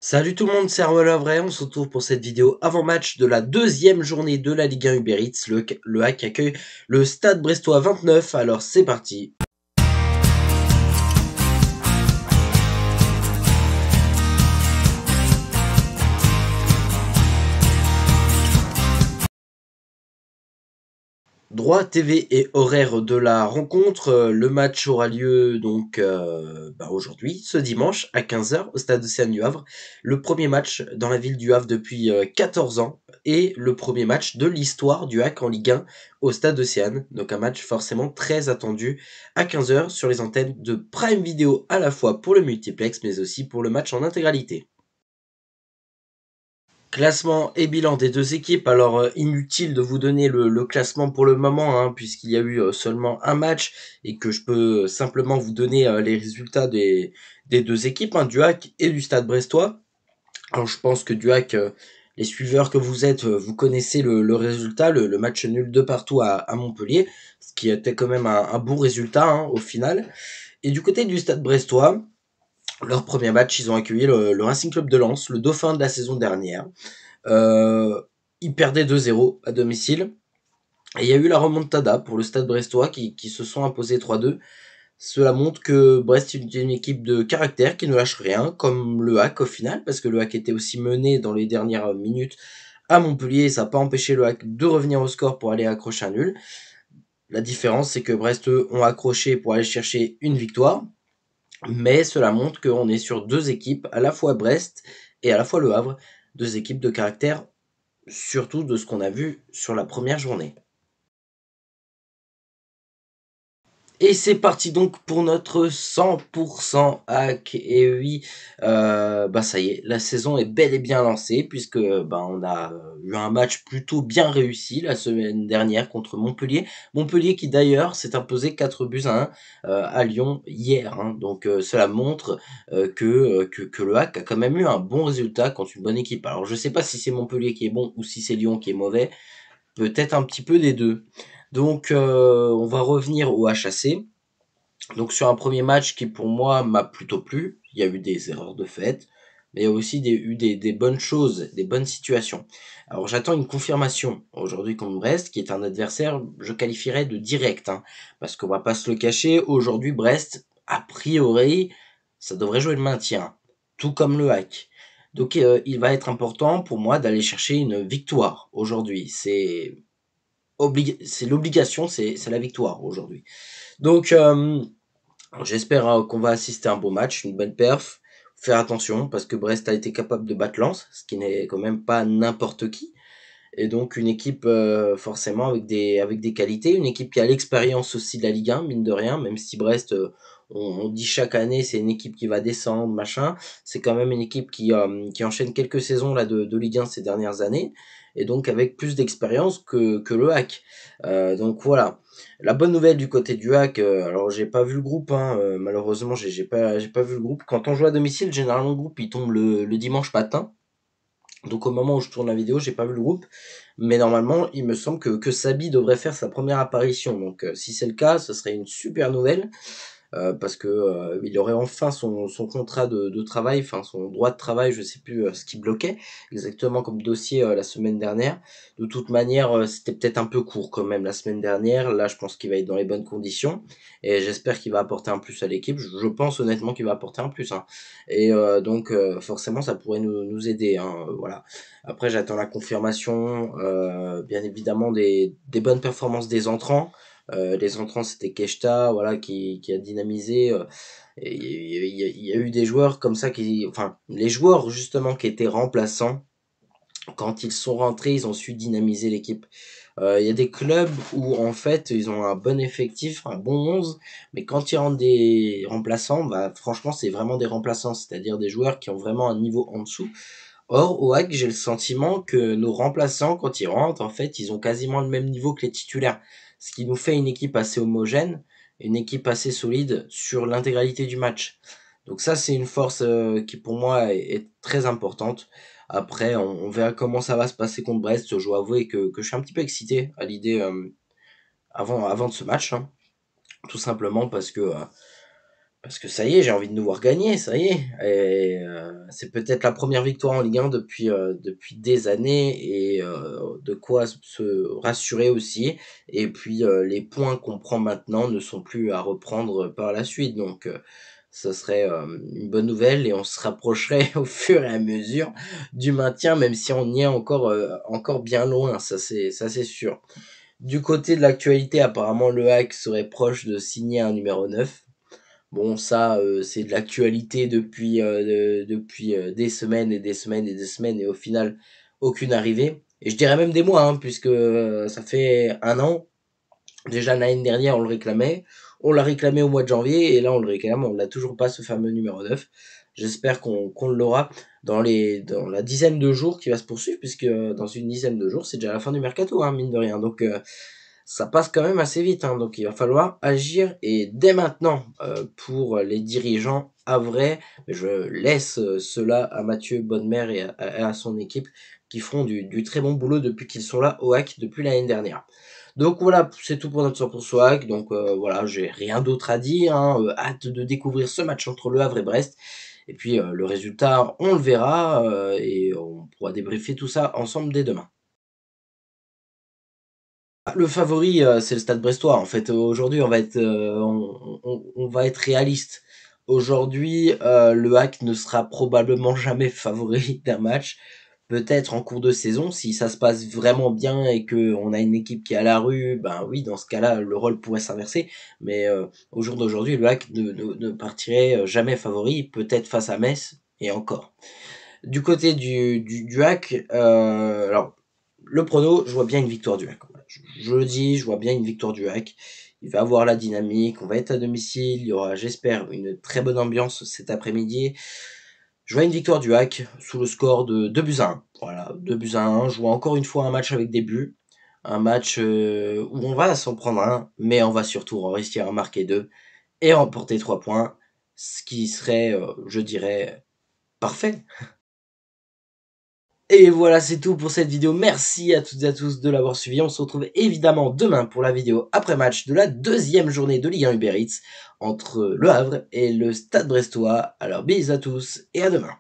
Salut tout le monde, c'est Armel Vrai, on se retrouve pour cette vidéo avant-match de la deuxième journée de la Ligue 1 Uber Eats. Le Hack accueille le Stade Brestois 29, alors c'est parti. Droit TV et horaire de la rencontre, le match aura lieu donc aujourd'hui, ce dimanche à 15h au stade Océane du Havre. Le premier match dans la ville du Havre depuis 14 ans et le premier match de l'histoire du Hack en Ligue 1 au stade Océane. Donc un match forcément très attendu à 15h sur les antennes de Prime Video à la fois pour le multiplex mais aussi pour le match en intégralité. Classement et bilan des deux équipes. Alors inutile de vous donner le classement pour le moment, hein, puisqu'il y a eu seulement un match et que je peux simplement vous donner les résultats des deux équipes, hein, du Hack et du Stade Brestois. Alors je pense que du Hack, les suiveurs que vous êtes, vous connaissez le résultat, le match nul de partout à Montpellier, ce qui était quand même un bon résultat, hein, au final. Et du côté du Stade Brestois, leur premier match, ils ont accueilli le Racing Club de Lens, le dauphin de la saison dernière. Euh, Ils perdaient 2-0 à domicile. Et il y a eu la remontada pour le Stade Brestois qui se sont imposés 3-2. Cela montre que Brest est une équipe de caractère qui ne lâche rien, comme le Hack au final, parce que le Hack était aussi mené dans les dernières minutes à Montpellier, et ça n'a pas empêché le Hack de revenir au score pour aller accrocher un nul. La différence, c'est que Brest, eux, ont accroché pour aller chercher une victoire, mais cela montre qu'on est sur deux équipes, à la fois Brest et à la fois le Havre, deux équipes de caractère surtout de ce qu'on a vu sur la première journée. Et c'est parti donc pour notre 100% hack. Et oui, ça y est, la saison est bel et bien lancée puisque on a eu un match plutôt bien réussi la semaine dernière contre Montpellier. Montpellier qui d'ailleurs s'est imposé 4 buts à 1 à Lyon hier, hein. Donc cela montre que le hack a quand même eu un bon résultat contre une bonne équipe. Alors je sais pas si c'est Montpellier qui est bon ou si c'est Lyon qui est mauvais. Peut-être un petit peu des deux. Donc on va revenir au HAC. Donc sur un premier match qui pour moi m'a plutôt plu, il y a eu des erreurs de fait, mais il y a aussi des bonnes choses, des bonnes situations. Alors j'attends une confirmation aujourd'hui contre Brest, qui est un adversaire, je qualifierais de direct, hein, parce qu'on va pas se le cacher, aujourd'hui Brest, a priori, ça devrait jouer le maintien, tout comme le Hack. Donc il va être important pour moi d'aller chercher une victoire aujourd'hui. C'est l'obligation, c'est la victoire aujourd'hui. Donc j'espère qu'on va assister à un beau match, une bonne perf. Faire attention parce que Brest a été capable de battre Lens, ce qui n'est quand même pas n'importe qui. Et donc une équipe forcément avec des qualités, une équipe qui a l'expérience aussi de la Ligue 1, mine de rien, même si Brest, on dit chaque année c'est une équipe qui va descendre, machin, c'est quand même une équipe qui enchaîne quelques saisons là de Ligue 1 ces dernières années, et donc avec plus d'expérience que le Hack. Donc voilà. La bonne nouvelle du côté du Hack, alors j'ai pas vu le groupe, hein, malheureusement j'ai pas vu le groupe. Quand on joue à domicile, généralement le groupe il tombe le dimanche matin. Donc au moment où je tourne la vidéo, j'ai pas vu le groupe, mais normalement, il me semble que Sabi devrait faire sa première apparition. Donc si c'est le cas, ce serait une super nouvelle parce que il aurait enfin son contrat de travail, enfin son droit de travail, je sais plus ce qui bloquait exactement comme dossier la semaine dernière. De toute manière, c'était peut-être un peu court quand même la semaine dernière. Là, je pense qu'il va être dans les bonnes conditions et j'espère qu'il va apporter un plus à l'équipe. Je pense honnêtement qu'il va apporter un plus, hein. Et donc forcément, ça pourrait nous aider, hein, voilà. Après, j'attends la confirmation, bien évidemment des bonnes performances des entrants. Les entrants, c'était Keshta, voilà, qui a dynamisé. Et il y a eu des joueurs comme ça enfin, les joueurs justement qui étaient remplaçants, quand ils sont rentrés, ils ont su dynamiser l'équipe. Il y a des clubs où en fait ils ont un bon effectif, un bon 11, mais quand ils rentrent des remplaçants, bah franchement c'est vraiment des remplaçants, c'est-à-dire des joueurs qui ont vraiment un niveau en dessous. Or, au Hack, j'ai le sentiment que nos remplaçants, quand ils rentrent, en fait, ils ont quasiment le même niveau que les titulaires. Ce qui nous fait une équipe assez homogène, une équipe assez solide sur l'intégralité du match. Donc ça, c'est une force qui pour moi est très importante. Après, on verra comment ça va se passer contre Brest. Je dois avouer que je suis un petit peu excité à l'idée avant de ce match, hein. Tout simplement Parce que ça y est, j'ai envie de nous voir gagner, ça y est. Et c'est peut-être la première victoire en Ligue 1 depuis des années et de quoi se rassurer aussi. Et puis les points qu'on prend maintenant ne sont plus à reprendre par la suite. Donc ça serait une bonne nouvelle et on se rapprocherait au fur et à mesure du maintien, même si on y est encore bien loin, ça c'est sûr. Du côté de l'actualité, apparemment le HAC serait proche de signer un numéro 9. Bon, ça, c'est de l'actualité depuis des semaines et des semaines et des semaines et au final, aucune arrivée. Et je dirais même des mois, hein, puisque ça fait 1 an. Déjà l'année dernière, on le réclamait. On l'a réclamé au mois de janvier et là, on le réclame. On l'a toujours pas, ce fameux numéro 9. J'espère qu'on l'aura dans la dizaine de jours qui va se poursuivre, puisque dans une dizaine de jours, c'est déjà la fin du mercato, hein, mine de rien. Donc, ça passe quand même assez vite, hein, donc il va falloir agir et dès maintenant pour les dirigeants à vrai. Je laisse cela à Mathieu Bonnemer et à son équipe qui feront du très bon boulot depuis qu'ils sont là au HAC depuis l'année dernière. Donc voilà, c'est tout pour notre 100% HAC. Donc voilà, j'ai rien d'autre à dire. Hein, hâte de découvrir ce match entre Le Havre et Brest. Et puis le résultat, on le verra et on pourra débriefer tout ça ensemble dès demain. Le favori, c'est le Stade Brestois. En fait, aujourd'hui, on va être réaliste. Aujourd'hui, le HAC ne sera probablement jamais favori d'un match. Peut-être en cours de saison, si ça se passe vraiment bien et que on a une équipe qui est à la rue, ben oui, dans ce cas-là, le rôle pourrait s'inverser. Mais au jour d'aujourd'hui, le HAC ne partirait jamais favori, peut-être face à Metz, et encore. Du côté du HAC, alors le prono, je vois bien une victoire du HAC. Voilà. Je le dis, je vois bien une victoire du HAC. Il va avoir la dynamique, on va être à domicile, il y aura, j'espère, une très bonne ambiance cet après-midi. Je vois une victoire du HAC sous le score de 2 buts à 1. Voilà, 2 buts à 1. Je vois encore une fois un match avec des buts. Un match où on va s'en prendre un, mais on va surtout réussir à marquer 2 et remporter 3 points, ce qui serait, je dirais, parfait. Et voilà, c'est tout pour cette vidéo. Merci à toutes et à tous de l'avoir suivi. On se retrouve évidemment demain pour la vidéo après-match de la deuxième journée de Ligue 1 Uber Eats entre Le Havre et le Stade Brestois. Alors, bisous à tous et à demain.